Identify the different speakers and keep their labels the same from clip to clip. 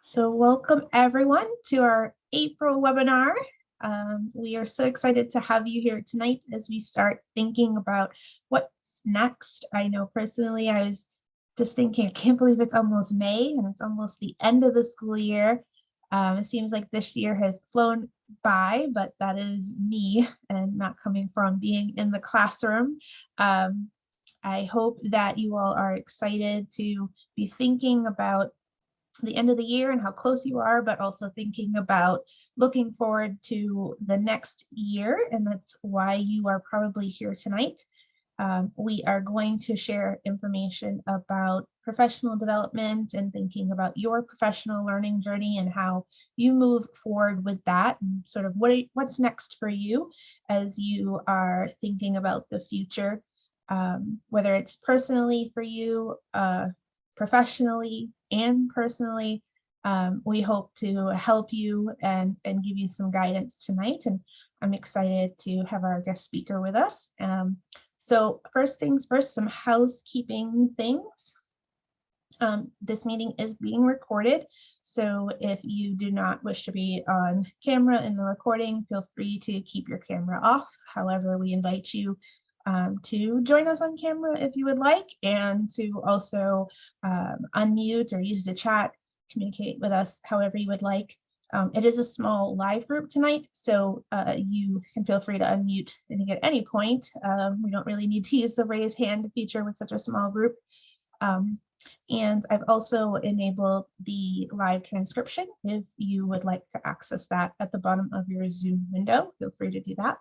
Speaker 1: So welcome everyone to our April webinar. We are so excited to have you here tonight as we start thinking about what's next. I know personally, I was just thinking, I can't believe it's almost May and it's almost the end of the school year. It seems like this year has flown by, but that is me and not coming from being in the classroom. I hope that you all are excited to be thinking about the end of the year and how close you are, but also thinking about looking forward to the next year. And that's why you are probably here tonight. We are going to share information about professional development and thinking about your professional learning journey and how you move forward with that and sort of what's next for you as you are thinking about the future, whether it's personally for you, professionally and personally. We hope to help you and give you some guidance tonight. And I'm excited to have our guest speaker with us. So first things first, some housekeeping things. This meeting is being recorded. So if you do not wish to be on camera in the recording, feel free to keep your camera off. However, we invite you to join us on camera if you would like, and to also unmute or use the chat, communicate with us however you would like. It is a small live group tonight, so you can feel free to unmute, I think, at any point. We don't really need to use the raise hand feature with such a small group. And I've also enabled the live transcription. If you would like to access that at the bottom of your Zoom window, feel free to do that.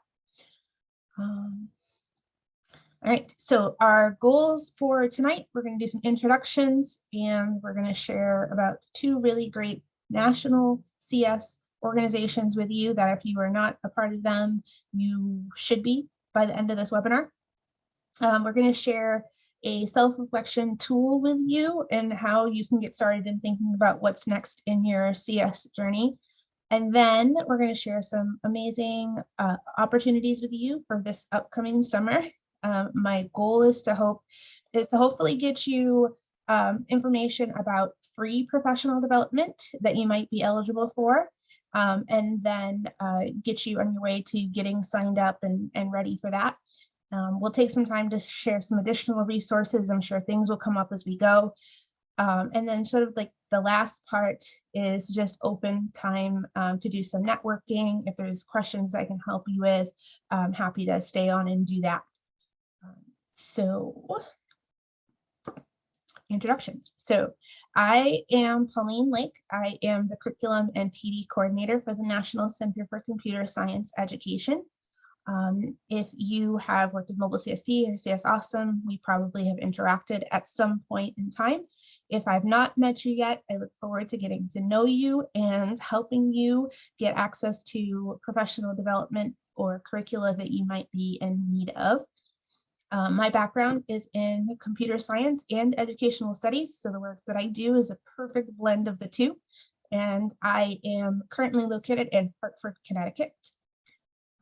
Speaker 1: All right, so our goals for tonight, we're going to do some introductions, and we're going to share about two really great national CS organizations with you that if you are not a part of them, you should be by the end of this webinar. We're going to share a self-reflection tool with you and how you can get started in thinking about what's next in your CS journey. And then we're going to share some amazing opportunities with you for this upcoming summer. My goal is to hopefully get you information about free professional development that you might be eligible for, and then get you on your way to getting signed up and ready for that. We'll take some time to share some additional resources. I'm sure things will come up as we go. And then sort of like the last part is just open time to do some networking. If there's questions I can help you with, I'm happy to stay on and do that. So introductions. So I am Pauline Lake. I am the Curriculum and PD Coordinator for the National Center for Computer Science Education. If you have worked with Mobile CSP or CS Awesome, we probably have interacted at some point in time. If I've not met you yet, I look forward to getting to know you and helping you get access to professional development or curricula that you might be in need of. My background is in computer science and educational studies, so the work that I do is a perfect blend of the two. And I am currently located in Hartford, Connecticut.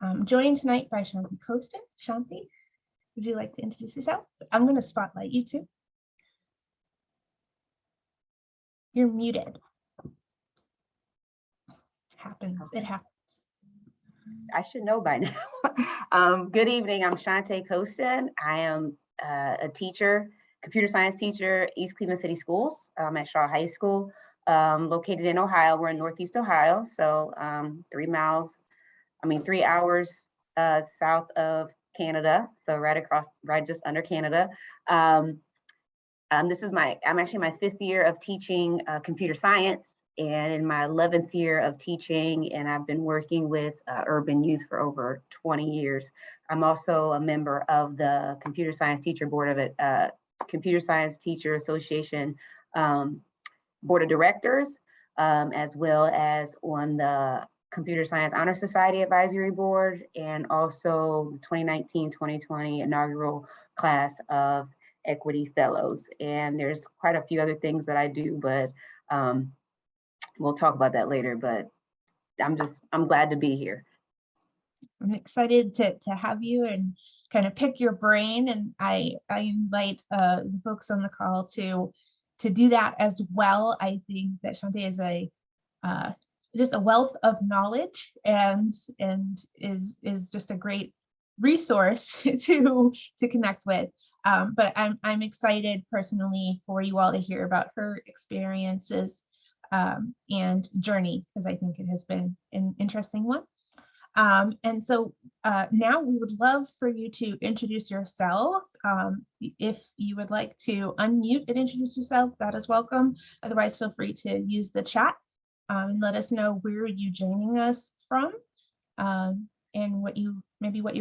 Speaker 1: I'm joined tonight by Shanti Coaston. Shanti, would you like to introduce yourself? I'm going to spotlight you too. You're muted. It happens.
Speaker 2: I should know by now. Good evening, I'm Shanti Coaston. I am a teacher, computer science teacher, East Cleveland City Schools. I'm at Shaw High School, located in Ohio. We're in Northeast Ohio, so 3 hours south of Canada, so right just under Canada. I'm actually my 5th year of teaching computer science, and in my 11th year of teaching, and I've been working with urban youth for over 20 years. I'm also a member of the Computer Science Teacher Board of it, Computer Science Teacher Association Board of Directors, as well as on the Computer Science Honor Society Advisory Board, and also the 2019-2020 inaugural class of Equity Fellows. And there's quite a few other things that I do, but we'll talk about that later. But I'm glad to be here.
Speaker 1: I'm excited to have you and kind of pick your brain. And I invite the folks on the call to to do that as well. I think that Shanti is just a wealth of knowledge and is just a great resource to connect with. But I'm excited personally for you all to hear about her experiences and journey, because I think it has been an interesting one. And so now we would love for you to introduce yourself. If you would like to unmute and introduce yourself, that is welcome. Otherwise, feel free to use the chat and let us know where you're joining us from and what you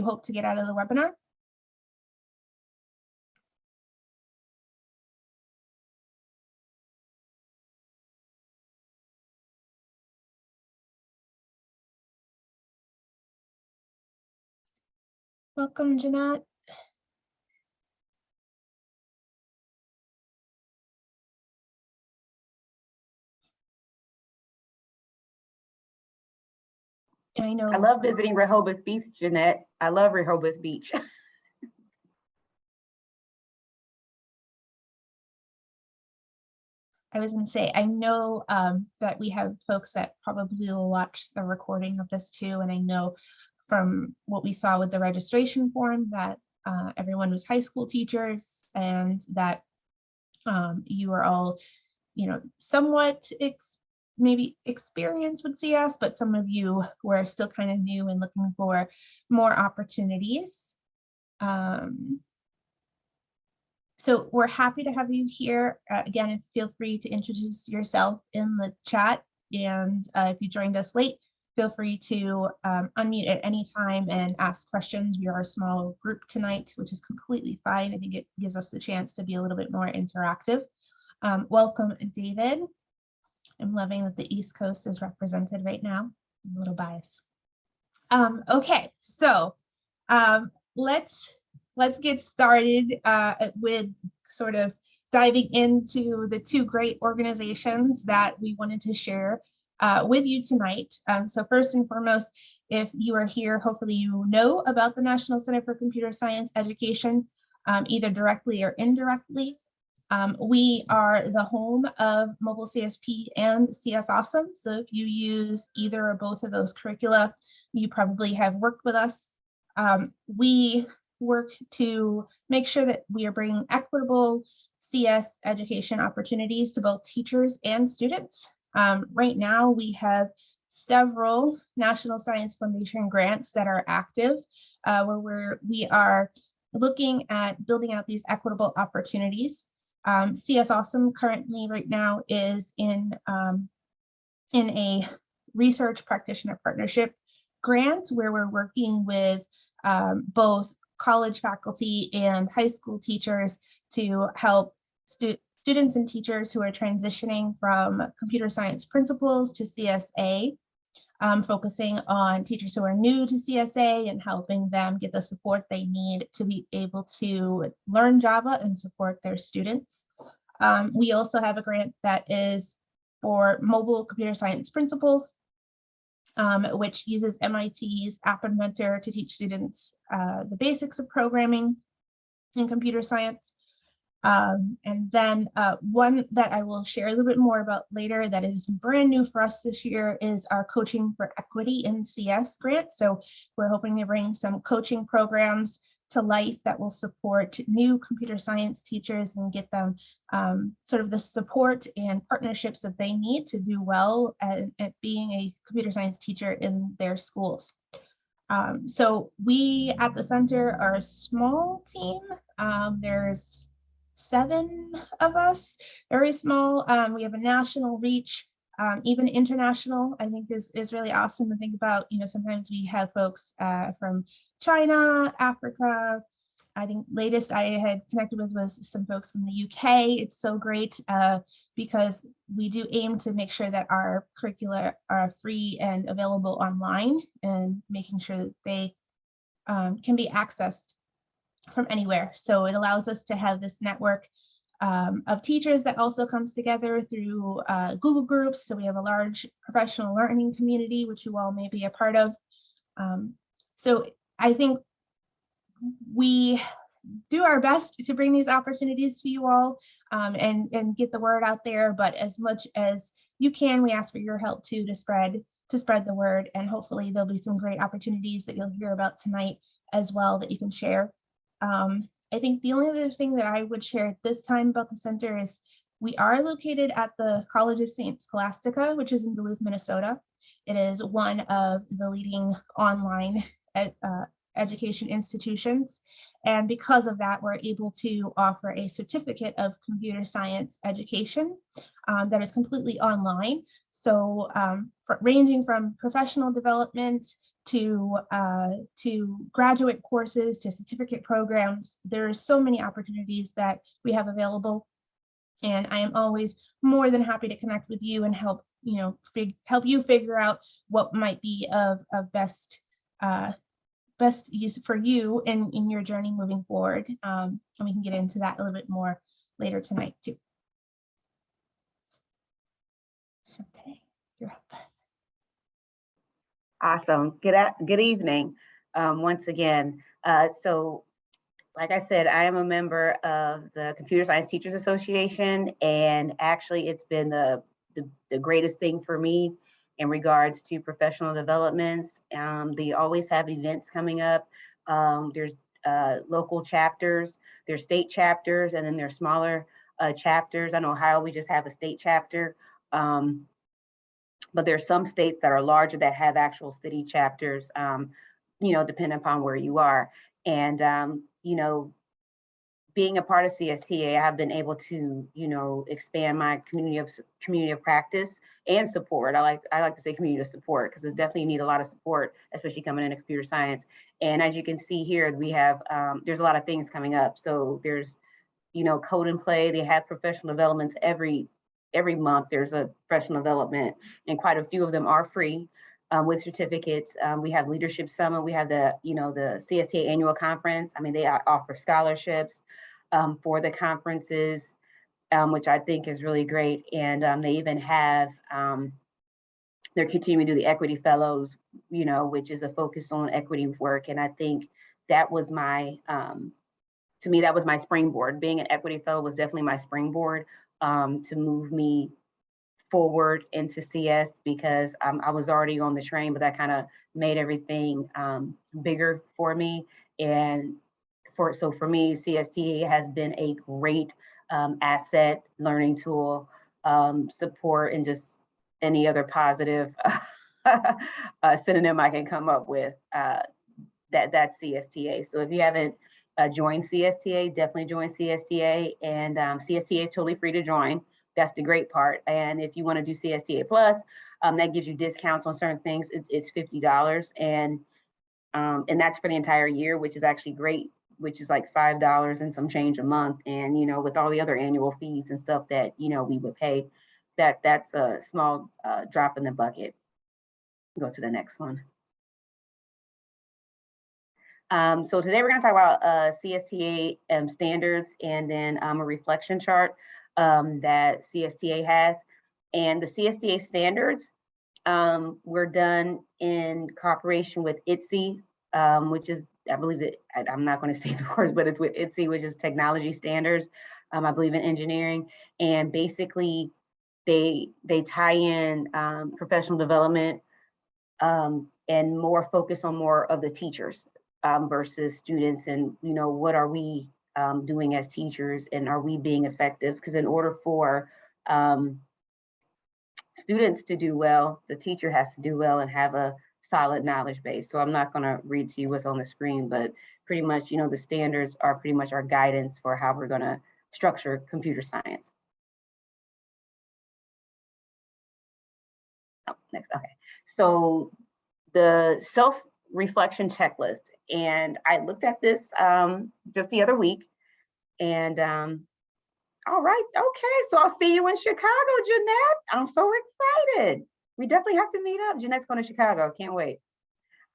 Speaker 1: hope to get out of the webinar. Welcome, Jeanette. I know.
Speaker 2: I love visiting Rehoboth Beach, Jeanette. I love Rehoboth Beach.
Speaker 1: I was going to say, I know that we have folks that probably will watch the recording of this too. And I know from what we saw with the registration form that everyone was high school teachers, and that you are all, somewhat maybe experienced with CS, but some of you were still kind of new and looking for more opportunities. So we're happy to have you here. Again, feel free to introduce yourself in the chat. And if you joined us late, feel free to unmute at any time and ask questions. We are a small group tonight, which is completely fine. I think it gives us the chance to be a little bit more interactive. Welcome, David. I'm loving that the East Coast is represented right now. I'm a little biased. Okay, so let's get started with sort of diving into the two great organizations that we wanted to share with you tonight. So first and foremost, if you are here, hopefully you know about the National Center for Computer Science Education, either directly or indirectly. We are the home of Mobile CSP and CS Awesome. So if you use either or both of those curricula, you probably have worked with us. We work to make sure that we are bringing equitable CS education opportunities to both teachers and students. Right now, we have several National Science Foundation grants that are active, where we are looking at building out these equitable opportunities. CS Awesome currently right now is in a research practitioner partnership grant where we're working with both college faculty and high school teachers to help students and teachers who are transitioning from computer science principles to CSA, focusing on teachers who are new to CSA and helping them get the support they need to be able to learn Java and support their students. We also have a grant that is for mobile computer science principles, which uses MIT's App Inventor to teach students the basics of programming in computer science. And then one that I will share a little bit more about later that is brand new for us this year is our Coaching for Equity in CS grant. So we're hoping to bring some coaching programs to life that will support new computer science teachers and get them sort of the support and partnerships that they need to do well at being a computer science teacher in their schools. So we at the center are a small team. There's 7 of us, very small. We have a national reach, even international, I think is really awesome to think about. Sometimes we have folks from China, Africa. I think latest I had connected with was some folks from the UK. It's so great because we do aim to make sure that our curricula are free and available online, and making sure that they can be accessed from anywhere. So it allows us to have this network of teachers that also comes together through Google Groups. So we have a large professional learning community, which you all may be a part of. So I think we do our best to bring these opportunities to you all. and get the word out there. But as much as you can, we ask for your help too to spread the word. And hopefully there'll be some great opportunities that you'll hear about tonight as well that you can share. I think the only other thing that I would share at this time about the center is we are located at the College of St. Scholastica, which is in Duluth, Minnesota. It is one of the leading online education institutions. And because of that, we're able to offer a certificate of computer science education that is completely online. So ranging from professional development to graduate courses to certificate programs, there are so many opportunities that we have available. And I am always more than happy to connect with you and help you figure out what might be of best use for you in your journey moving forward. And we can get into that a little bit more later tonight too. Okay, you're up.
Speaker 2: Awesome. Good evening once again. So like I said, I am a member of the Computer Science Teachers Association, and actually it's been the greatest thing for me in regards to professional developments. They always have events coming up. There's local chapters, there's state chapters, and then there's smaller chapters. I know Ohio, we just have a state chapter. But there's some states that are larger that have actual city chapters, depending upon where you are. And, being a part of CSTA, I've been able to, expand my community of practice and support. I like to say community of support because it definitely need a lot of support, especially coming into computer science. And as you can see here, we have, there's a lot of things coming up. So there's, code and play. They have professional developments every month. There's a professional development, and quite a few of them are free with certificates. We have Leadership Summit. We have the CSTA annual conference. I mean, they offer scholarships for the conferences, which I think is really great. And they even have, they're continuing to do the Equity Fellows, which is a focus on equity work. And I think that was to me, that was my springboard. Being an Equity Fellow was definitely my springboard to move me forward into CS, because I was already on the train, but that kind of made everything bigger for me. And so for me, CSTA has been a great asset, learning tool, support, and just any other positive synonym I can come up with. That's CSTA. So if you haven't joined CSTA, definitely join CSTA. And CSTA is totally free to join. That's the great part. And if you want to do CSTA Plus, that gives you discounts on certain things. It's $50, and that's for the entire year, which is actually great, which is like $5 and some change a month. And with all the other annual fees and stuff that we would pay, that's a small drop in the bucket. Go to the next one. So today we're going to talk about CSTA standards, and then a reflection chart that CSTA has. And the CSTA standards were done in cooperation with ITSE, which is, I believe that, I'm not going to say the words, but it's with ITSE, which is technology standards, I believe in engineering. And basically they tie in professional development and more focus on more of the teachers versus students, and what are we doing as teachers, and are we being effective? Because in order for students to do well, the teacher has to do well and have a solid knowledge base. So I'm not going to read to you what's on the screen, but pretty much, the standards are pretty much our guidance for how we're going to structure computer science. Oh, next, okay. So the self-reflection checklist, and I looked at this just the other week, and all right, okay, so I'll see you in Chicago, Jeanette. I'm so excited. We definitely have to meet up. Jeanette's going to Chicago, can't wait.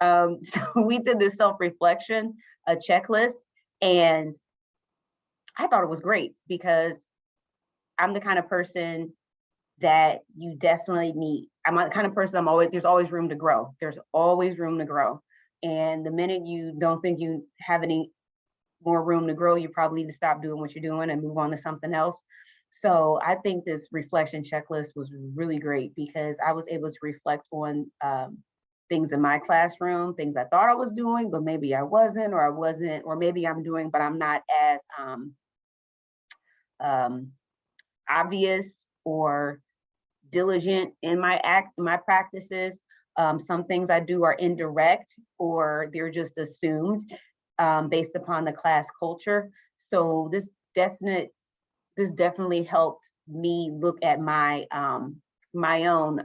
Speaker 2: So we did this self-reflection checklist, and I thought it was great because I'm the kind of person that you definitely need. I'm the kind of person there's always room to grow. There's always room to grow. And the minute you don't think you have any more room to grow, you probably need to stop doing what you're doing and move on to something else. So I think this reflection checklist was really great because I was able to reflect on things in my classroom, things I thought I was doing, but maybe I wasn't, or maybe I'm doing, but I'm not as obvious or diligent in my practices. Some things I do are indirect or they're just assumed based upon the class culture. So this definitely helped me look at my my own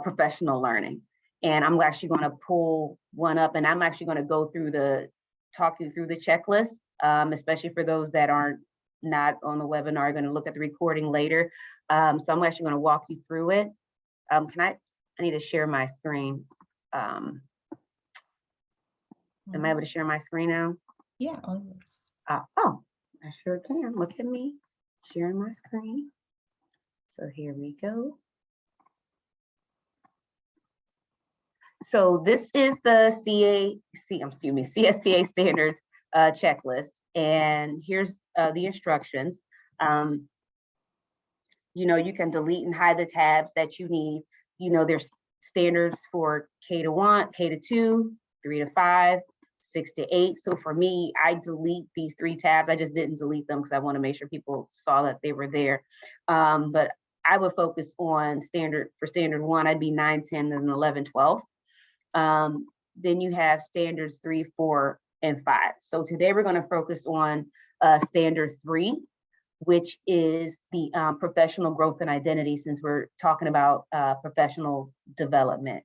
Speaker 2: professional learning. And I'm actually going to pull one up, and I'm actually going to go through talk you through the checklist, especially for those that aren't not on the webinar, going to look at the recording later. So I'm actually going to walk you through it. I need to share my screen. Am I able to share my screen now?
Speaker 1: Yeah.
Speaker 2: Oh, I sure can. Look at me sharing my screen. So here we go. So this is the CSTA standards checklist, and here's the instructions. You know, you can delete and hide the tabs that you need. You know, there's standards for K-1, K-2, 3 to 5, 6 to 8. So for me, I delete these 3 tabs. I just didn't delete them because I want to make sure people saw that they were there. But I would focus on standard 1, I'd be 9, 10, and 11, 12. Then you have standards 3, 4, and 5. So today we're going to focus on standard 3, which is the professional growth and identity, since we're talking about professional development.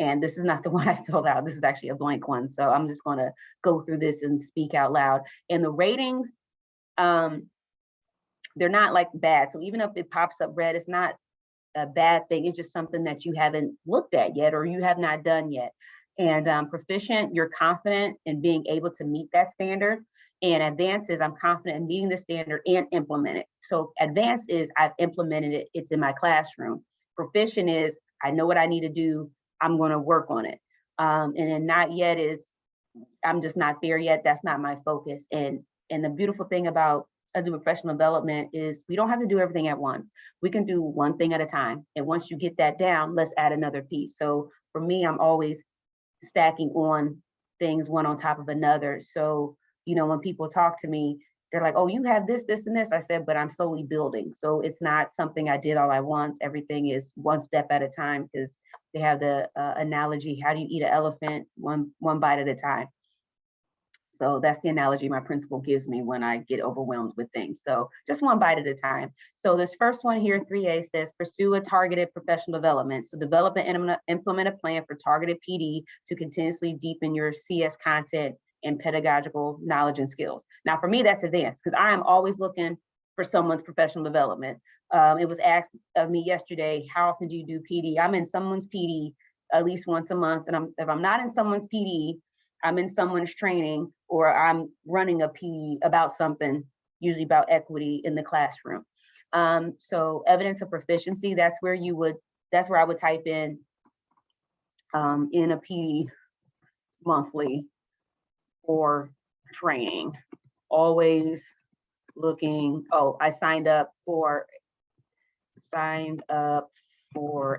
Speaker 2: And this is not the one I filled out. This is actually a blank one. So I'm just going to go through this and speak out loud. And the ratings, they're not like bad. So even if it pops up red, it's not a bad thing. It's just something that you haven't looked at yet or you have not done yet. And proficient, you're confident in being able to meet that standard. And advanced is I'm confident in meeting the standard and implement it. So advanced is I've implemented it, it's in my classroom. Proficient is I know what I need to do, I'm going to work on it. And then not yet is I'm just not there yet. That's not my focus. And the beautiful thing about us doing professional development is we don't have to do everything at once. We can do one thing at a time. And once you get that down, let's add another piece. So for me, I'm always stacking on things one on top of another. So, you know, when people talk to me, they're like, oh, you have this, this, and this. I said, but I'm slowly building. So it's not something I did all at once. Everything is one step at a time, because they have the analogy, how do you eat an elephant? One bite at a time. So that's the analogy my principal gives me when I get overwhelmed with things. So just one bite at a time. So this first one here, 3A, says pursue a targeted professional development. So develop and implement a plan for targeted PD to continuously deepen your CS content and pedagogical knowledge and skills. Now for me, that's advanced, because I am always looking for someone's professional development. It was asked of me yesterday, how often do you do PD? I'm in someone's PD at least once a month. And if I'm not in someone's PD, I'm in someone's training, or I'm running a PD about something, usually about equity in the classroom. So evidence of proficiency, that's where I would type in a PD monthly or training. Always looking, oh, I signed up for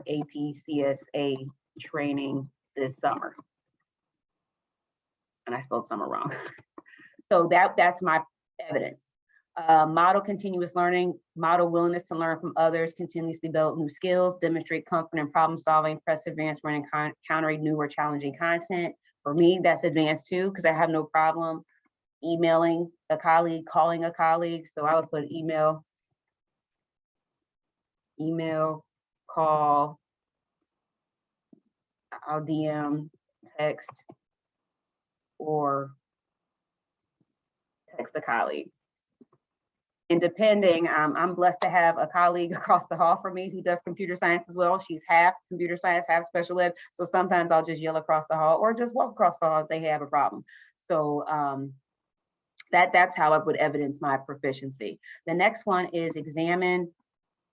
Speaker 2: APCSA training this summer. And I spelled summer wrong. So that's my evidence. Model continuous learning, model willingness to learn from others, continuously develop new skills, demonstrate comfort in problem solving, perseverance when encountering new or challenging content. For me, that's advanced too, because I have no problem emailing a colleague, calling a colleague. So I would put email, call, I'll DM, text, or text a colleague. And depending, I'm blessed to have a colleague across the hall from me who does computer science as well. She's half computer science, half special ed. So sometimes I'll just yell across the hall or just walk across the hall and say, hey, I have a problem. So that's how I would evidence my proficiency. The next one is examine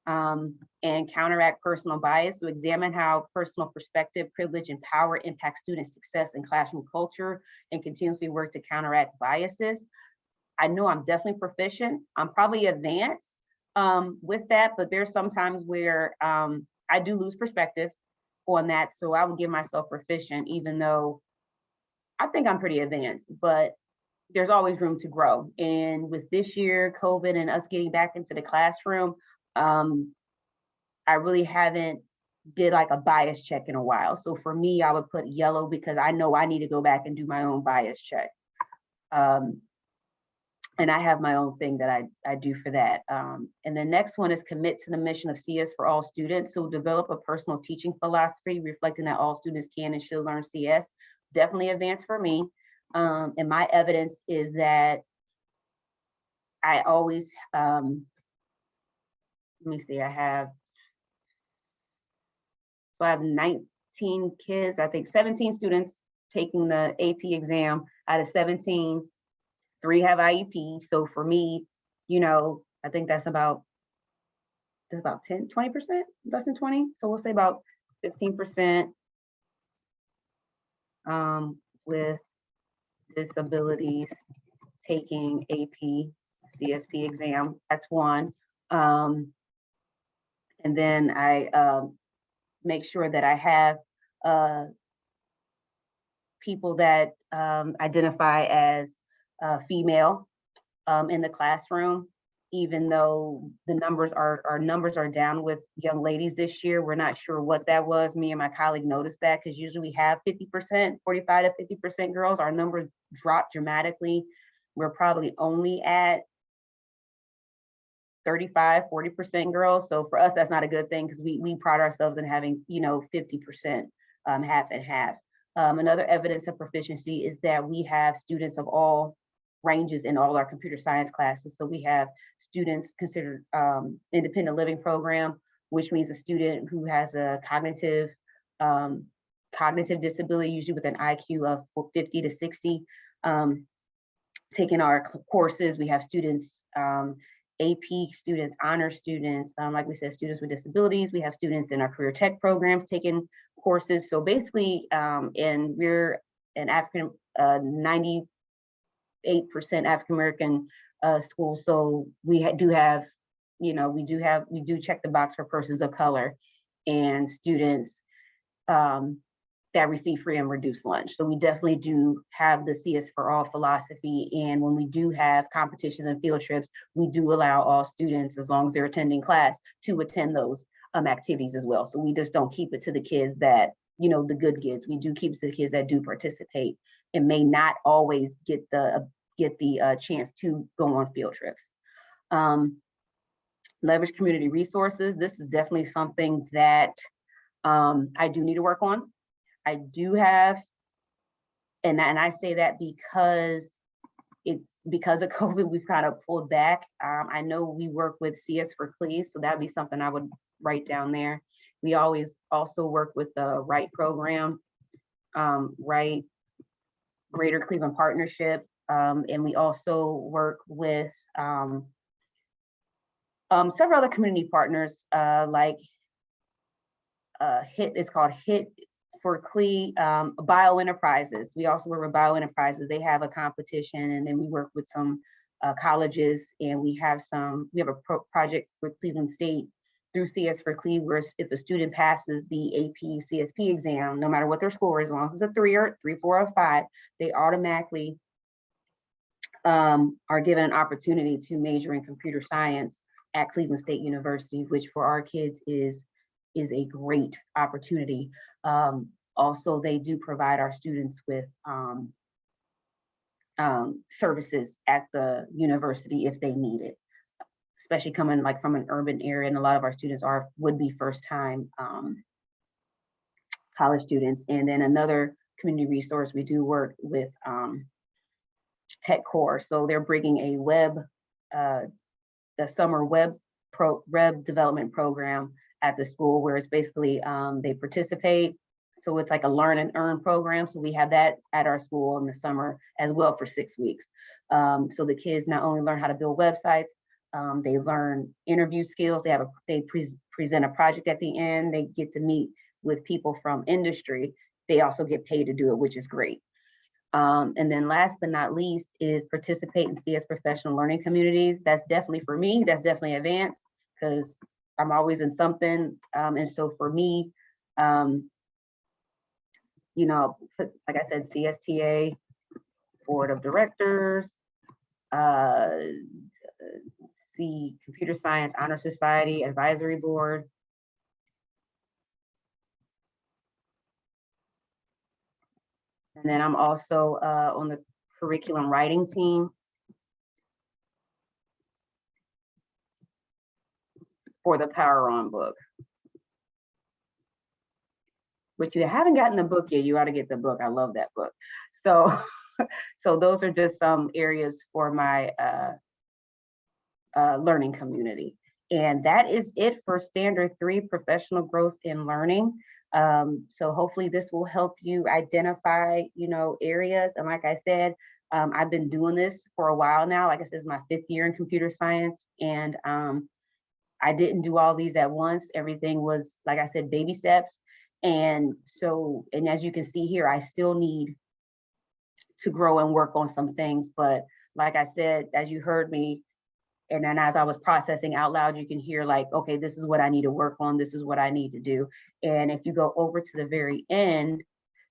Speaker 2: and counteract personal bias. So examine how personal perspective, privilege, and power impact student success in classroom culture, and continuously work to counteract biases. I know I'm definitely proficient. I'm probably advanced with that, but there's sometimes where I do lose perspective on that. So I would give myself proficient, even though I think I'm pretty advanced, but there's always room to grow. And with this year, COVID and us getting back into the classroom, I really haven't did like a bias check in a while. So for me, I would put yellow because I know I need to go back and do my own bias check. And I have my own thing that I do for that. And the next one is commit to the mission of CS for all students. So develop a personal teaching philosophy reflecting that all students can and should learn CS. Definitely advanced for me. And my evidence is that I always, let me see, I have 19 kids, I think 17 students taking the AP exam. Out of 17, 3 have IEP. So for me, you know, I think that's about 10, 20%, less than 20. So we'll say about 15% with disabilities taking AP CSP exam. That's one. And then I make sure that I have people that identify as female in the classroom, even though the numbers are down with young ladies this year. We're not sure what that was. Me and my colleague noticed that because usually we have 50%, 45 to 50% girls. Our numbers dropped dramatically. We're probably only at 35, 40% girls. So for us, that's not a good thing because we pride ourselves in having, you know, 50% half and half. Another evidence of proficiency is that we have students of all ranges in all our computer science classes. So we have students considered independent living program, which means a student who has a cognitive disability, usually with an IQ of 50 to 60, taking our courses. We have students, AP students, honor students, like we said, students with disabilities. We have students in our career tech programs taking courses. So basically, and we're an African, 98% African-American school. So we do have, you know, we do check the box for persons of color and students that receive free and reduced lunch. So we definitely do have the CS for all philosophy. And when we do have competitions and field trips, we do allow all students, as long as they're attending class, to attend those activities as well. So we just don't keep it to the kids that, you know, the good kids. We do keep it to the kids that do participate and may not always get the chance to go on field trips. Leverage community resources. This is definitely something that I do need to work on. I do have, and I say that because it's because of COVID, we've kind of pulled back. I know we work with CS for Cleves, so that'd be something I would write down there. We always also work with the Wright program, Wright Greater Cleveland Partnership, and we also work with several other community partners like HIT, it's called HIT for CLE, Bio Enterprises. We also work with Bio Enterprises. They have a competition, and then we work with some colleges, and we have a project with Cleveland State through CS for CLE, where if a student passes the AP CSP exam, no matter what their score is, as long as it's a 3, 4, or 5, they automatically are given an opportunity to major in computer science at Cleveland State University, which for our kids is a great opportunity. Also, they do provide our students with services at the university if they need it, especially coming like from an urban area. And a lot of our students would be first time college students. And then another community resource, we do work with Tech Core. So they're bringing a the summer web development program at the school, where it's basically they participate. So it's like a learn and earn program. So we have that at our school in the summer as well for 6 weeks. So the kids not only learn how to build websites, they learn interview skills. They present a project at the end. They get to meet with people from industry. They also get paid to do it, which is great. And then last but not least is participate in CS professional learning communities. That's definitely for me, that's definitely advanced because I'm always in something. And so for me, you know, like I said, CSTA, board of directors, see computer science honor society advisory board. And then I'm also on the curriculum writing team for the Power On book. Which you haven't gotten the book yet, you ought to get the book. I love that book. So, so those are just some areas for my learning community. And that is it for Standard 3, Professional Growth in Learning. So hopefully this will help you identify, you know, areas. And like I said, I've been doing this for a while now. Like I said, this is my 5th year in computer science. And I didn't do all these at once. Everything was, like I said, baby steps. And so, and as you can see here, I still need to grow and work on some things. But like I said, as you heard me, and then as I was processing out loud, you can hear like, okay, this is what I need to work on. This is what I need to do. And if you go over to the very end,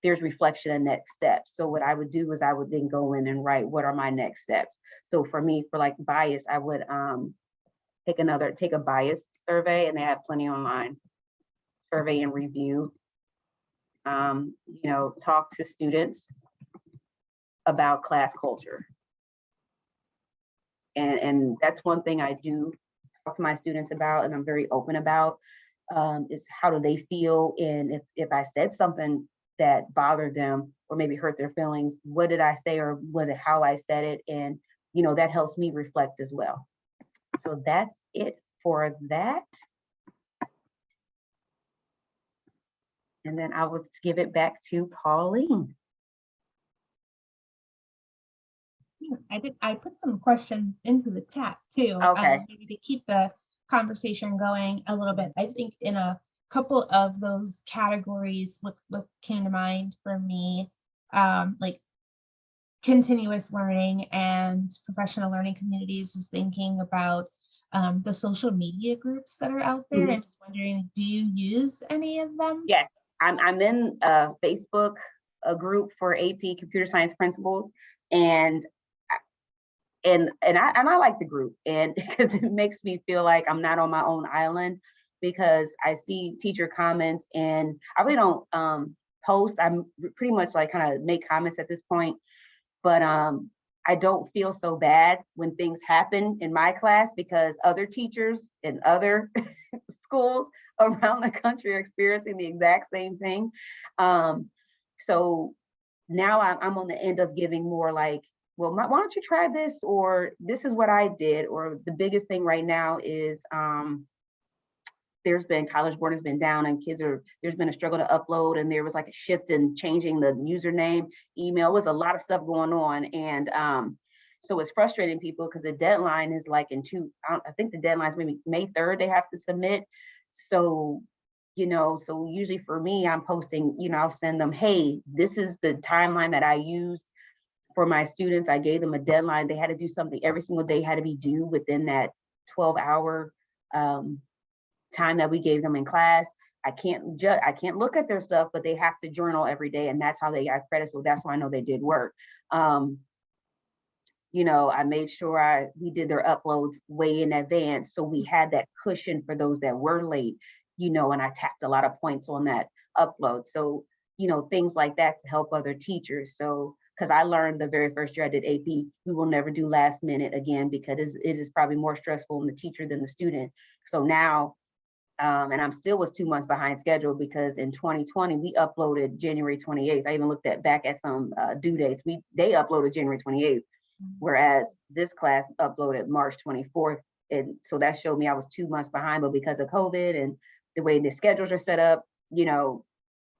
Speaker 2: there's reflection and next steps. So what I would do is I would then go in and write, what are my next steps? So for me, for like bias, I would take a bias survey, and they have plenty online. Survey and review, you know, talk to students about class culture. And that's one thing I do talk to my students about, and I'm very open about, is how do they feel? And if I said something that bothered them or maybe hurt their feelings, what did I say, or was it how I said it? And, you know, that helps me reflect as well. So that's it for that. And then I will give it back to Pauline.
Speaker 1: I put some questions into the chat too.
Speaker 2: Okay.
Speaker 1: Maybe to keep the conversation going a little bit. I think in a couple of those categories, what came to mind for me, like continuous learning and professional learning communities, is thinking about the social media groups that are out there, and just wondering, do you use any of them?
Speaker 2: Yes, I'm in a Facebook group for AP Computer Science Principals, and I like the group, and because it makes me feel like I'm not on my own island, because I see teacher comments, and I really don't post. I'm pretty much like kind of make comments at this point, but I don't feel so bad when things happen in my class, because other teachers in other schools around the country are experiencing the exact same thing. So now I'm on the end of giving more like, well, why don't you try this? Or this is what I did. Or the biggest thing right now is there's been College Board has been down, and there's been a struggle to upload, and there was like a shift in changing the username, email, was a lot of stuff going on. And so it's frustrating people, because the deadline is like I think the deadline is maybe May 3rd, they have to submit. So, you know, so usually for me, I'm posting, you know, I'll send them, hey, this is the timeline that I used for my students. I gave them a deadline. They had to do something every single day, had to be due within that 12-hour time that we gave them in class. I can't look at their stuff, but they have to journal every day, and that's how they got credit. So that's why I know they did work. You know, I made sure we did their uploads way in advance, so we had that cushion for those that were late, you know, and I tacked a lot of points on that upload. So, you know, things like that to help other teachers. So, because I learned the very first year I did AP, we will never do last minute again, because it is probably more stressful on the teacher than the student. So now, and I'm still was 2 months behind schedule, because in 2020, we uploaded January 28th. I even looked back at some due dates. They uploaded January 28th, whereas this class uploaded March 24th. And so that showed me I was 2 months behind, but because of COVID and the way the schedules are set up, you know,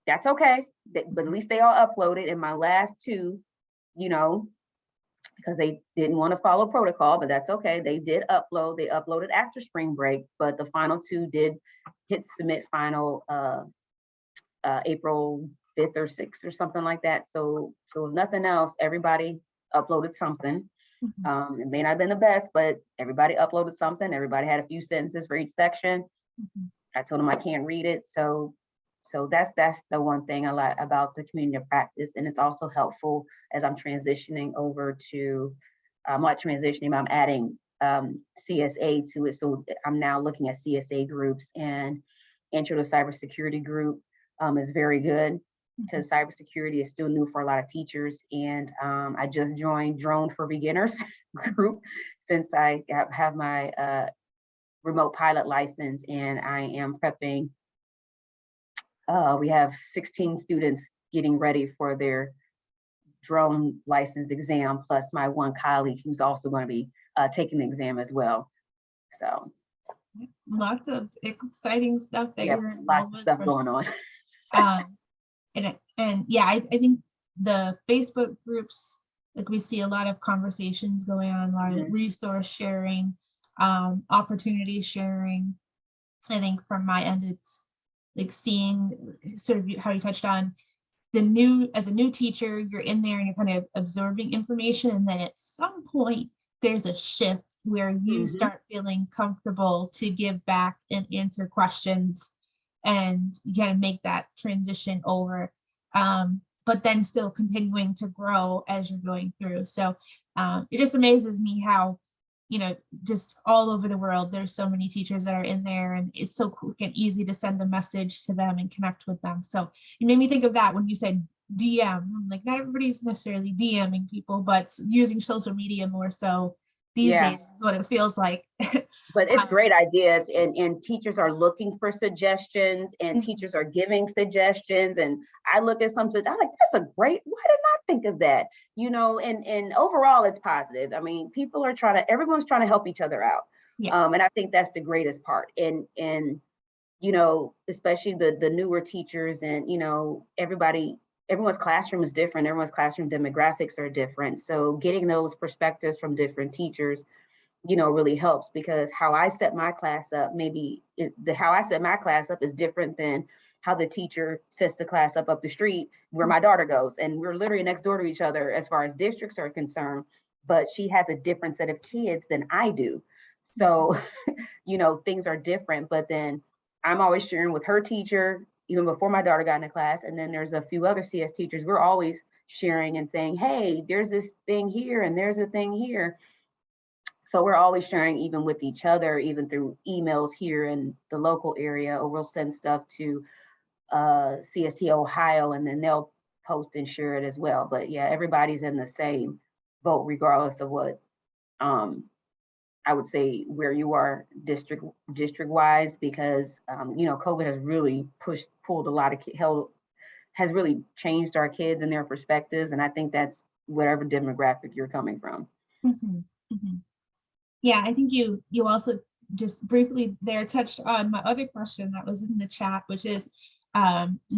Speaker 2: that's okay. But at least they all uploaded. And my last two, you know, because they didn't want to follow protocol, but that's okay. They did upload. They uploaded after spring break, but the final two did hit submit final April 5th or 6th or something like that. So if nothing else, everybody uploaded something. It may not have been the best, but everybody uploaded something. Everybody had a few sentences for each section. I told them I can't read it. So that's the one thing I like about the community of practice. And it's also helpful as I'm transitioning over to, I'm not transitioning, but I'm adding CSA to it. So I'm now looking at CSA groups, and Intro to Cybersecurity group is very good, because cybersecurity is still new for a lot of teachers. And I just joined Drone for Beginners group since I have my remote pilot license, and I am prepping. We have 16 students getting ready for their drone license exam, plus my one colleague who's also going to be taking the exam as well. So
Speaker 1: lots of exciting stuff that you're involved
Speaker 2: lots of stuff
Speaker 1: with.
Speaker 2: going on.
Speaker 1: And yeah, I think the Facebook groups, like we see a lot of conversations going on, a lot of resource sharing, opportunity sharing. I think from my end, it's like seeing sort of how you touched on as a new teacher, you're in there and you're kind of absorbing information. And then at some point, there's a shift where you start feeling comfortable to give back and answer questions, and you kind of make that transition over. But then still continuing to grow as you're going through. So it just amazes me how, just all over the world, there's so many teachers that are in there, and it's so quick and easy to send a message to them and connect with them. So you made me think of that when you said DM. I'm like, not everybody's necessarily DMing people, but using social media more so these days is what it feels like.
Speaker 2: But it's great ideas, and teachers are looking for suggestions, and teachers are giving suggestions. And I look at something, I'm like, that's a great, why didn't I think of that? And overall it's positive. I mean, everyone's trying to help each other out. And I think that's the greatest part. And especially the newer teachers, and everyone's classroom is different. Everyone's classroom demographics are different. So getting those perspectives from different teachers, really helps, because how I set my class up is different than how the teacher sets the class up the street where my daughter goes. And we're literally next door to each other as far as districts are concerned, but she has a different set of kids than I do. So, things are different, but then I'm always sharing with her teacher, even before my daughter got into class. And then there's a few other CS teachers. We're always sharing and saying, hey, there's this thing here and there's a thing here. So we're always sharing, even with each other, even through emails here in the local area, or we'll send stuff to CSTA Ohio, and then they'll post and share it as well. But yeah, everybody's in the same boat, regardless of what I would say where you are district wise, because COVID has really pulled a lot of has really changed our kids and their perspectives, and I think that's whatever demographic you're coming from.
Speaker 1: Yeah, I think you also just briefly there touched on my other question that was in the chat, which is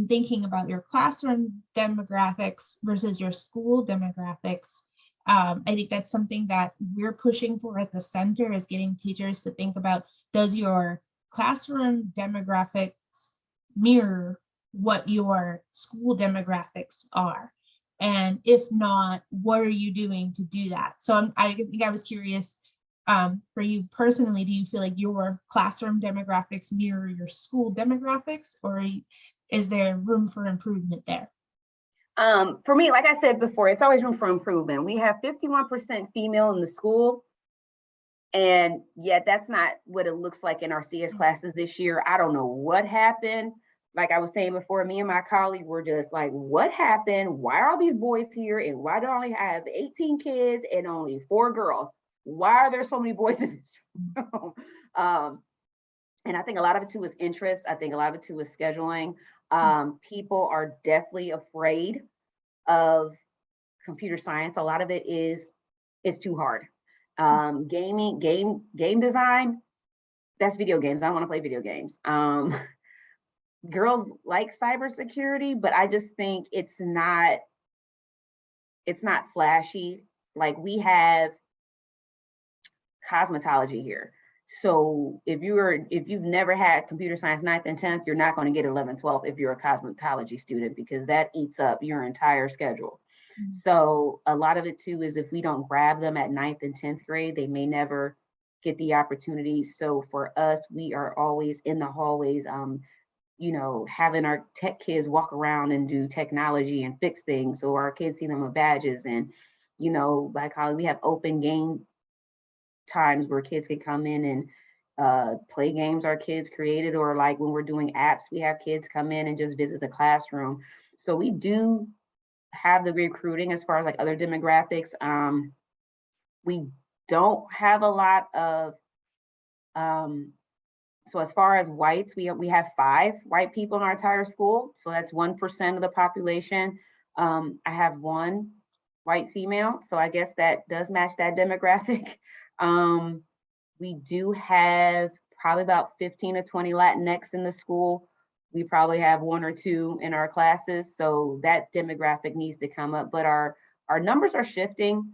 Speaker 1: thinking about your classroom demographics versus your school demographics. I think that's something that we're pushing for at the center, is getting teachers to think about, does your classroom demographics mirror what your school demographics are? And if not, what are you doing to do that? So I think I was curious, for you personally, do you feel like your classroom demographics mirror your school demographics, or is there room for improvement there?
Speaker 2: For me, like I said before, it's always room for improvement. We have 51% female in the school, and yet that's not what it looks like in our CS classes this year. I don't know what happened. Like I was saying before, me and my colleague were just like, what happened? Why are all these boys here? And why do I only have 18 kids and only 4 girls? Why are there so many boys in this room? And I think a lot of it too is interest. I think a lot of it too is scheduling. People are definitely afraid of computer science. A lot of it is too hard. Game design, that's video games. I don't want to play video games. Girls like cybersecurity, but I just think it's not flashy. Like, we have cosmetology here. So if you've never had computer science 9th and 10th, you're not going to get 11th, 12th if you're a cosmetology student, because that eats up your entire schedule. So a lot of it too is if we don't grab them at 9th and 10th grade, they may never get the opportunity. So for us, we are always in the hallways, having our tech kids walk around and do technology and fix things. So our kids see them with badges, and, like how we have open game times where kids can come in and play games our kids created, or like when we're doing apps, we have kids come in and just visit the classroom. So we do have the recruiting as far as like other demographics. We don't have a lot of, so as far as whites, we have 5 white people in our entire school. So that's 1% of the population. I have 1 white female. So I guess that does match that demographic. We do have probably about 15 to 20 Latinx in the school. We probably have 1 or 2 in our classes. So that demographic needs to come up, but our numbers are shifting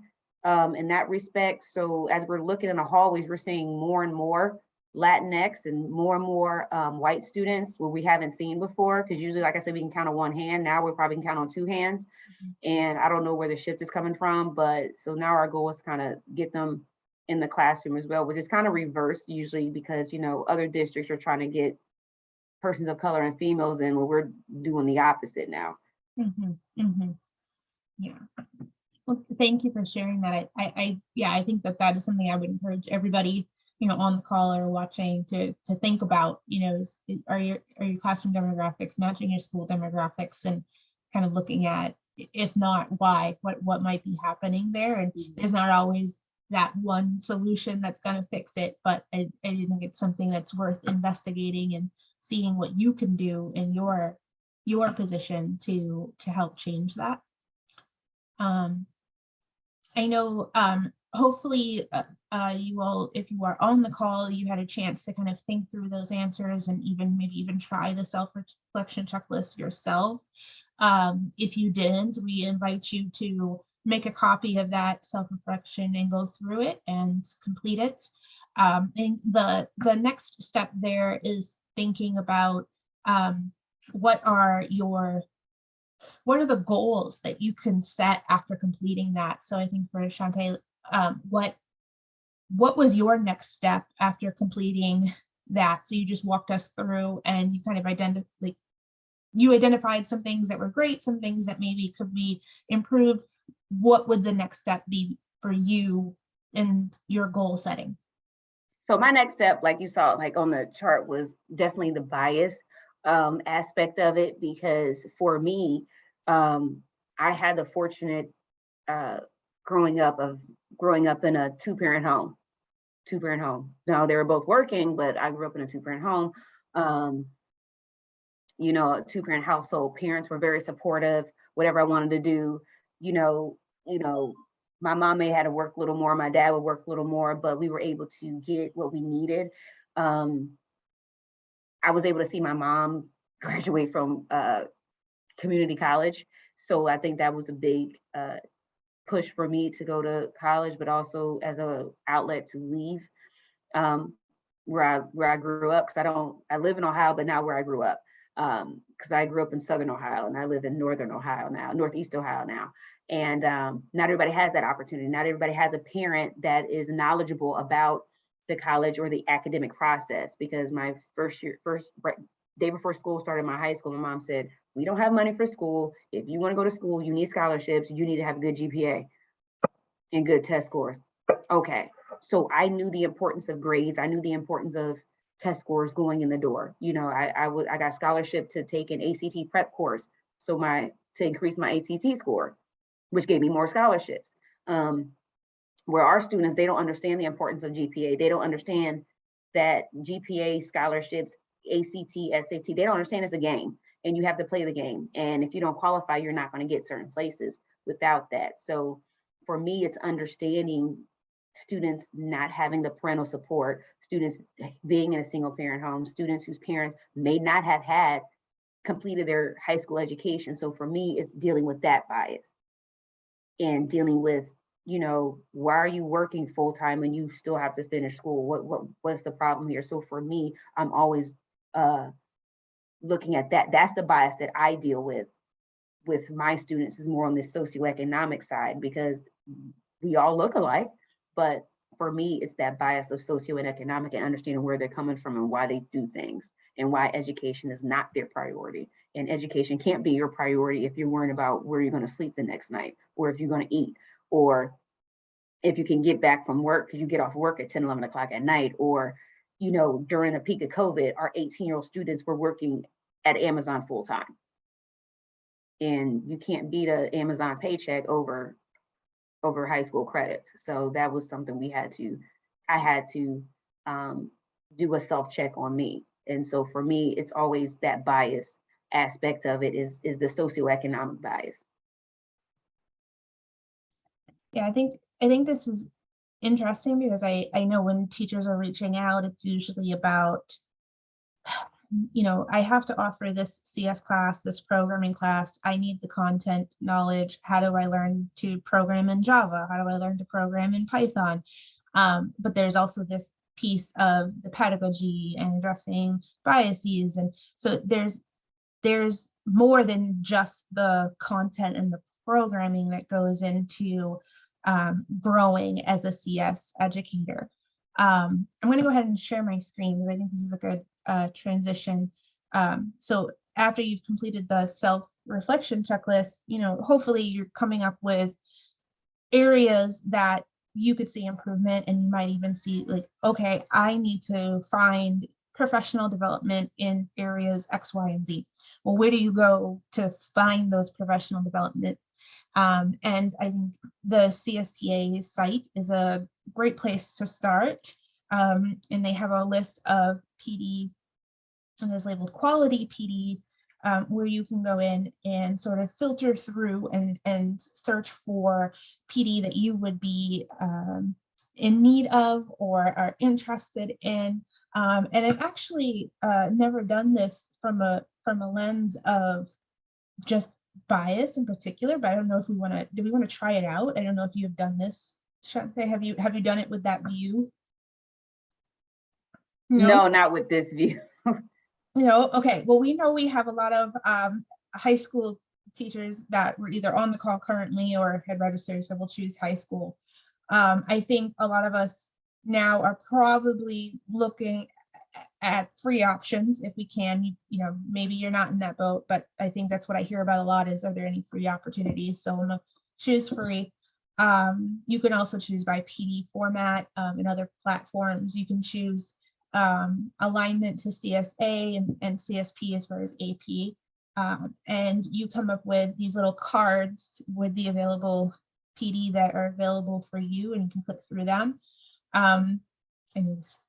Speaker 2: in that respect. So as we're looking in the hallways, we're seeing more and more Latinx and more white students where we haven't seen before. Because usually, like I said, we can count on 1 hand. Now we probably can count on 2 hands. And I don't know where the shift is coming from, but so now our goal is to kind of get them in the classroom as well, which is kind of reversed usually because, other districts are trying to get persons of color and females in, where we're doing the opposite now.
Speaker 1: Yeah. Well, thank you for sharing that. I think that is something I would encourage everybody, on the call or watching to think about, are your classroom demographics matching your school demographics, and kind of looking at, if not why, what might be happening there. And there's not always that one solution that's going to fix it, but I think it's something that's worth investigating and seeing what you can do in your position to help change that. I know hopefully you all, if you are on the call, you had a chance to kind of think through those answers and maybe even try the self-reflection checklist yourself. If you didn't, we invite you to make a copy of that self-reflection and go through it and complete it. And the next step there is thinking about what are the goals that you can set after completing that. So I think for Shanti, what was your next step after completing that? So you just walked us through and you kind of identified some things that were great, some things that maybe could be improved. What would the next step be for you in your goal setting?
Speaker 2: So my next step, like you saw, like on the chart, was definitely the bias aspect of it, because for me, I had the fortunate growing up in a two-parent home. Now they were both working, but I grew up in a two-parent home. A two-parent household. Parents were very supportive. Whatever I wanted to do, my mom may have to work a little more, my dad would work a little more, but we were able to get what we needed. I was able to see my mom graduate from community college. So I think that was a big push for me to go to college, but also as an outlet to leave where I grew up. Because I live in Ohio, but not where I grew up. Because I grew up in Southern Ohio and I live in Northern Ohio now, Northeast Ohio now. And not everybody has that opportunity. Not everybody has a parent that is knowledgeable about the college or the academic process. Because my first day before school started in my high school, my mom said, we don't have money for school. If you want to go to school, you need scholarships. You need to have a good GPA and good test scores. Okay. So I knew the importance of grades. I knew the importance of test scores going in the door. I got scholarship to take an ACT prep course. To increase my ACT score, which gave me more scholarships. Where our students, they don't understand the importance of GPA. They don't understand that GPA, scholarships, ACT, SAT, they don't understand it's a game and you have to play the game. And if you don't qualify, you're not going to get certain places without that. So for me, it's understanding students not having the parental support, students being in a single parent home, students whose parents may not have had completed their high school education. So for me, it's dealing with that bias and dealing with you know, why are you working full time when you still have to finish school? What's the problem here? So for me, I'm always looking at that. That's the bias that I deal with my students, is more on this socioeconomic side, because we all look alike. But for me, it's that bias of socioeconomic and understanding where they're coming from and why they do things, and why education is not their priority. And education can't be your priority if you're worrying about where you're going to sleep the next night, or if you're going to eat, or if you can get back from work, because you get off work at 10, 11 o'clock at night, or, you know, during the peak of COVID, our 18-year-old students were working at Amazon full time. And you can't beat an Amazon paycheck over high school credits. So that was something I had to do a self-check on me. And so for me, it's always that bias aspect of it, is the socioeconomic bias.
Speaker 1: Yeah, I think this is interesting, because I know when teachers are reaching out, it's usually about, you know, I have to offer this CS class, this programming class. I need the content knowledge. How do I learn to program in Java? How do I learn to program in Python? But there's also this piece of the pedagogy and addressing biases. And so there's more than just the content and the programming that goes into growing as a CS educator. I'm going to go ahead and share my screen, because I think this is a good transition. So after you've completed the self-reflection checklist, you know, hopefully you're coming up with areas that you could see improvement, and you might even see, like, okay, I need to find professional development in areas X, Y, and Z. Well, where do you go to find those professional development? And I think the CSTA site is a great place to start. And they have a list of PD, and is labeled quality PD, where you can go in and sort of filter through and search for PD that you would be in need of or are interested in. And I've actually never done this from a lens of just bias in particular, but I don't know if do we want to try it out? I don't know if you have done this, Shanti. Have you done it with that view?
Speaker 2: No, not with this view.
Speaker 1: No, okay. Well, we know we have a lot of high school teachers that were either on the call currently or had registered, so we'll choose high school. I think a lot of us now are probably looking at free options if we can. You know, maybe you're not in that boat, but I think that's what I hear about a lot is, are there any free opportunities? So I'm gonna choose free. You can also choose by PD format. In other platforms, you can choose alignment to CSA and CSP as far as AP. And you come up with these little cards with the available PD that are available for you, and you can click through them. And it's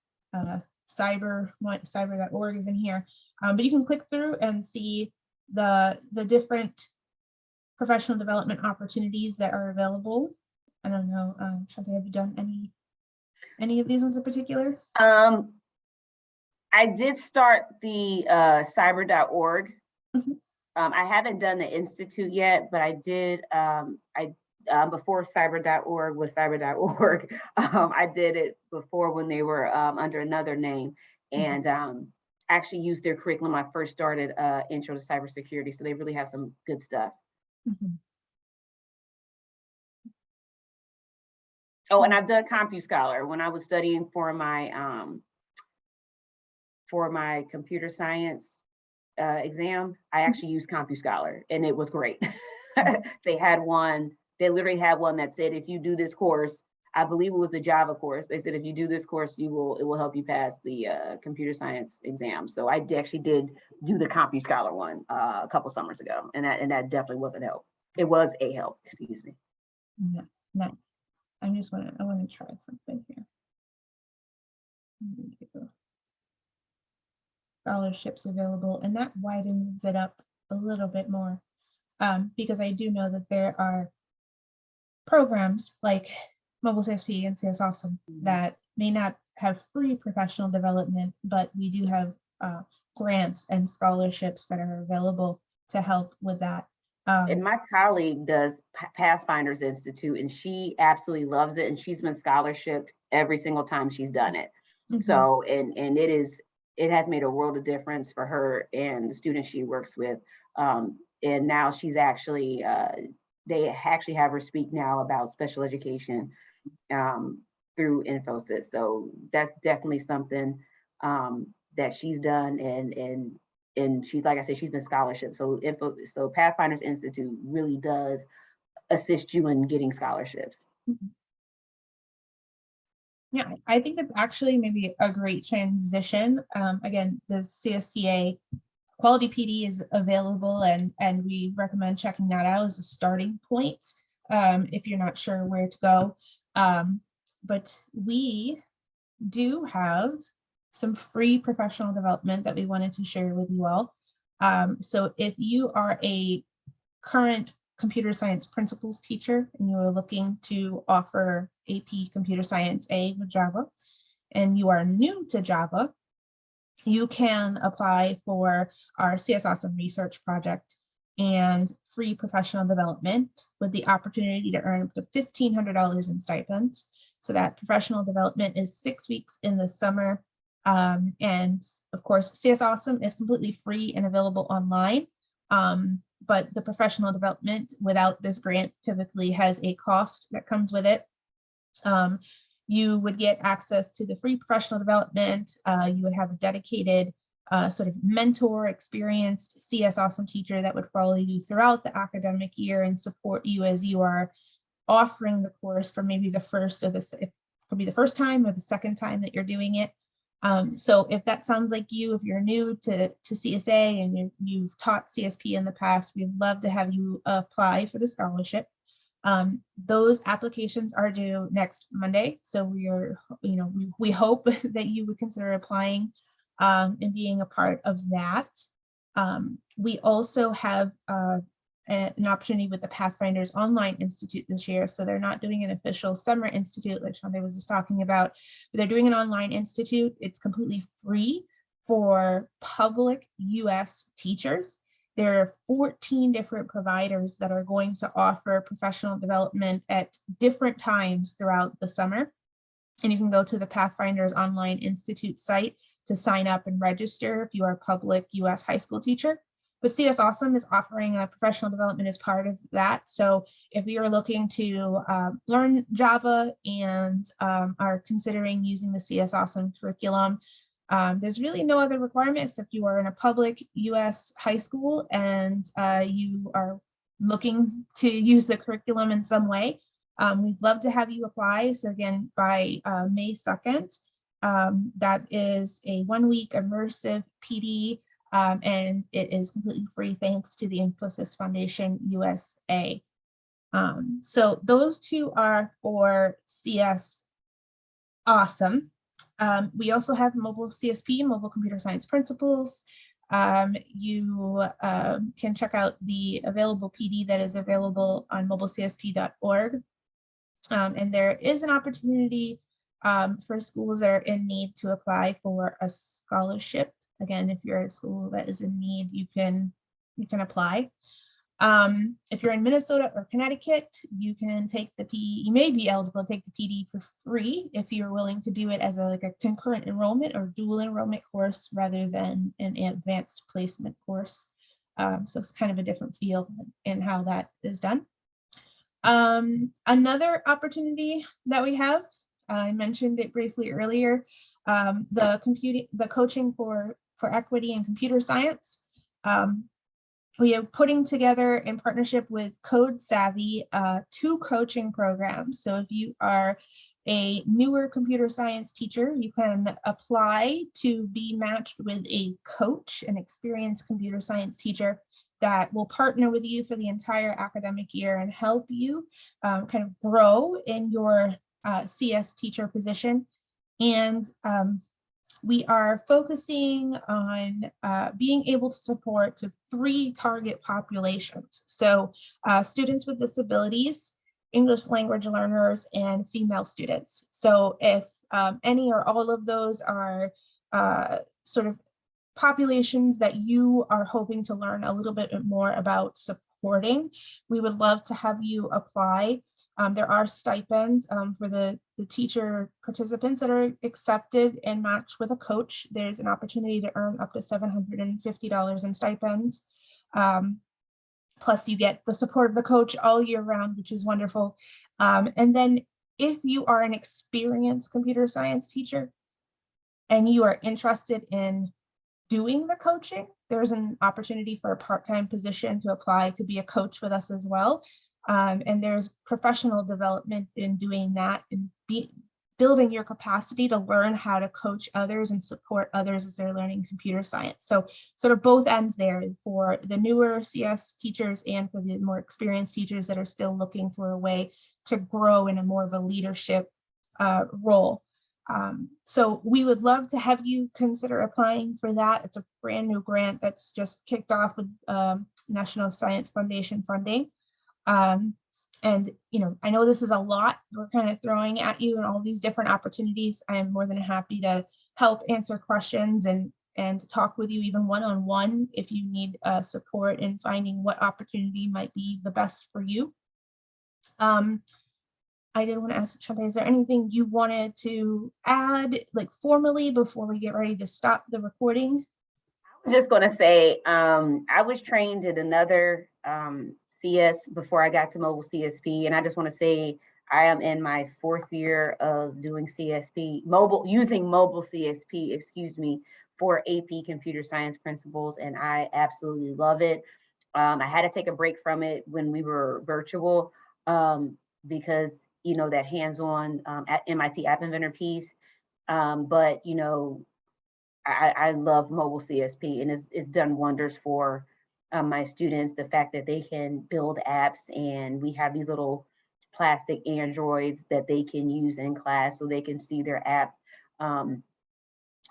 Speaker 1: cyber.org is in here, but you can click through and see the different professional development opportunities that are available. I don't know, Shanti, have you done any of these ones in particular?
Speaker 2: I did start the cyber.org.
Speaker 1: Mm-hmm.
Speaker 2: I haven't done the Institute yet, but I did, before cyber.org was cyber.org. I did it before when they were under another name, and actually used their curriculum. I first started Intro to Cybersecurity, so they really have some good stuff.
Speaker 1: Mm-hmm.
Speaker 2: Oh, and I've done CompuScholar when I was studying for my computer science exam. I actually used CompuScholar, and it was great. They literally had one that said, if you do this course, I believe it was the Java course, they said, if you do this course, it will help you pass the computer science exam. So I actually did do the CompuScholar one a couple summers ago, and that definitely was a help. It was a help, excuse me.
Speaker 1: No. I want to try something here. Scholarships available, and that widens it up a little bit more, because I do know that there are programs like Mobile CSP and CS Awesome that may not have free professional development, but we do have grants and scholarships that are available to help with that.
Speaker 2: And my colleague does Pathfinders Institute, and she absolutely loves it. And she's been scholarshiped every single time she's done it.
Speaker 1: Mhm.
Speaker 2: So, and it has made a world of difference for her and the students she works with. And now she's actually, they actually have her speak now about special education through Infosys. So that's definitely something that she's done, and she's, like I said, she's been scholarship. So Pathfinders Institute really does assist you in getting scholarships.
Speaker 1: Mhm. Yeah, I think it's actually maybe a great transition. Again, the CSTA Quality PD is available, and we recommend checking that out as a starting point if you're not sure where to go. But we do have some free professional development that we wanted to share with you all. So if you are a current computer science principles teacher and you are looking to offer AP Computer Science A with Java, and you are new to Java, you can apply for our CS Awesome research project and free professional development with the opportunity to earn up to $1,500 in stipends. So that professional development is 6 weeks in the summer. And of course, CS Awesome is completely free and available online. But the professional development without this grant typically has a cost that comes with it. You would get access to the free professional development. You would have a dedicated sort of mentor, experienced CS Awesome teacher that would follow you throughout the academic year and support you as you are offering the course for maybe the first of this, it could be the first time or the second time that you're doing it. So if that sounds like you, if you're new to CSA and you've taught CSP in the past, we'd love to have you apply for the scholarship. Those applications are due next Monday. So we hope that you would consider applying and being a part of that. We also have an opportunity with the Pathfinders Online Institute this year. So they're not doing an official summer institute like Shanti was just talking about, but they're doing an online institute. It's completely free for public US teachers. There are 14 different providers that are going to offer professional development at different times throughout the summer. And you can go to the Pathfinders Online Institute site to sign up and register if you are a public US high school teacher. But CS Awesome is offering a professional development as part of that. So if you are looking to learn Java and are considering using the CS Awesome curriculum, there's really no other requirements. If you are in a public US high school and you are looking to use the curriculum in some way, we'd love to have you apply. So again, by May 2nd, that is a 1-week immersive PD, and it is completely free thanks to the Infosys Foundation USA. So those two are for CS Awesome. We also have mobile CSP, mobile computer science principles. You can check out the available PD that is available on mobilecsp.org. And there is an opportunity for schools that are in need to apply for a scholarship. Again, if you're a school that is in need, you can apply. If you're in Minnesota or Connecticut, you can take the PD. You may be eligible to take the PD for free if you're willing to do it as a concurrent enrollment or dual enrollment course rather than an advanced placement course. So it's kind of a different feel in how that is done. Another opportunity that we have, I mentioned it briefly earlier, the coaching for equity in computer science. We are putting together in partnership with Code Savvy 2 coaching programs. So if you are a newer computer science teacher, you can apply to be matched with a coach, an experienced computer science teacher that will partner with you for the entire academic year and help you kind of grow in your CS teacher position. And we are focusing on being able to support 3 target populations. So students with disabilities, English language learners, and female students. So if any or all of those are sort of populations that you are hoping to learn a little bit more about recording. We would love to have you apply. There are stipends for the teacher participants that are accepted and matched with a coach. There's an opportunity to earn up to $750 in stipends. Plus you get the support of the coach all year round, which is wonderful. And then if you are an experienced computer science teacher and you are interested in doing the coaching, there's an opportunity for a part-time position to apply to be a coach with us as well. And there's professional development in doing that and building your capacity to learn how to coach others and support others as they're learning computer science. So sort of both ends there for the newer CS teachers and for the more experienced teachers that are still looking for a way to grow in a more of a leadership role. So we would love to have you consider applying for that. It's a brand new grant that's just kicked off with National Science Foundation funding. And, you know, I know this is a lot we're kind of throwing at you and all these different opportunities. I am more than happy to help answer questions and talk with you even one-on-one if you need support in finding what opportunity might be the best for you. I did want to ask Shanti, is there anything you wanted to add, like formally, before we get ready to stop the recording?
Speaker 2: I was just going to say, I was trained in another CS before I got to mobile CSP, and I just want to say I am in my 4th year of doing CSP, using mobile CSP, excuse me, for AP Computer Science Principles, and I absolutely love it. I had to take a break from it when we were virtual because, you know, that hands-on at MIT App Inventor piece, but, you know, I love mobile CSP, and it's done wonders for my students. The fact that they can build apps, and we have these little plastic androids that they can use in class so they can see their app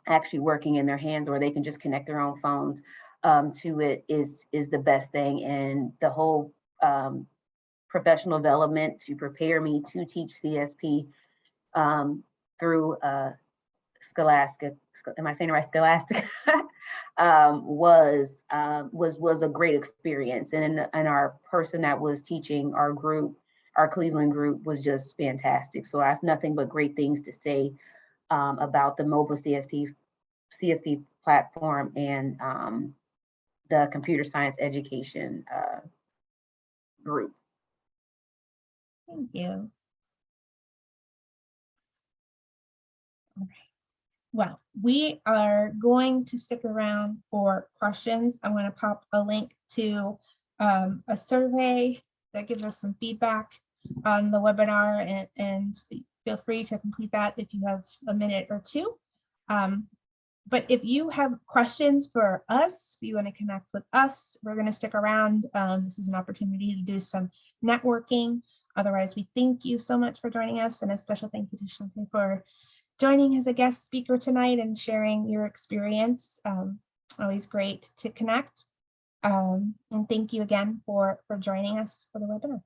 Speaker 2: actually working in their hands, or they can just connect their own phones to it is the best thing. And the whole professional development to prepare me to teach CSP through Scholastic, am I saying it right? Scholastic was a great experience, and our person that was teaching our group, our Cleveland group, was just fantastic. So I have nothing but great things to say about the mobile CSP platform and the computer science education group.
Speaker 1: Thank you. Okay. Well, we are going to stick around for questions. I'm going to pop a link to a survey that gives us some feedback on the webinar, and feel free to complete that if you have a minute or two. But if you have questions for us, if you want to connect with us, we're going to stick around. This is an opportunity to do some networking. Otherwise, we thank you so much for joining us, and a special thank you to Shanti for joining as a guest speaker tonight and sharing your experience. Always great to connect. And thank you again for joining us for the webinar.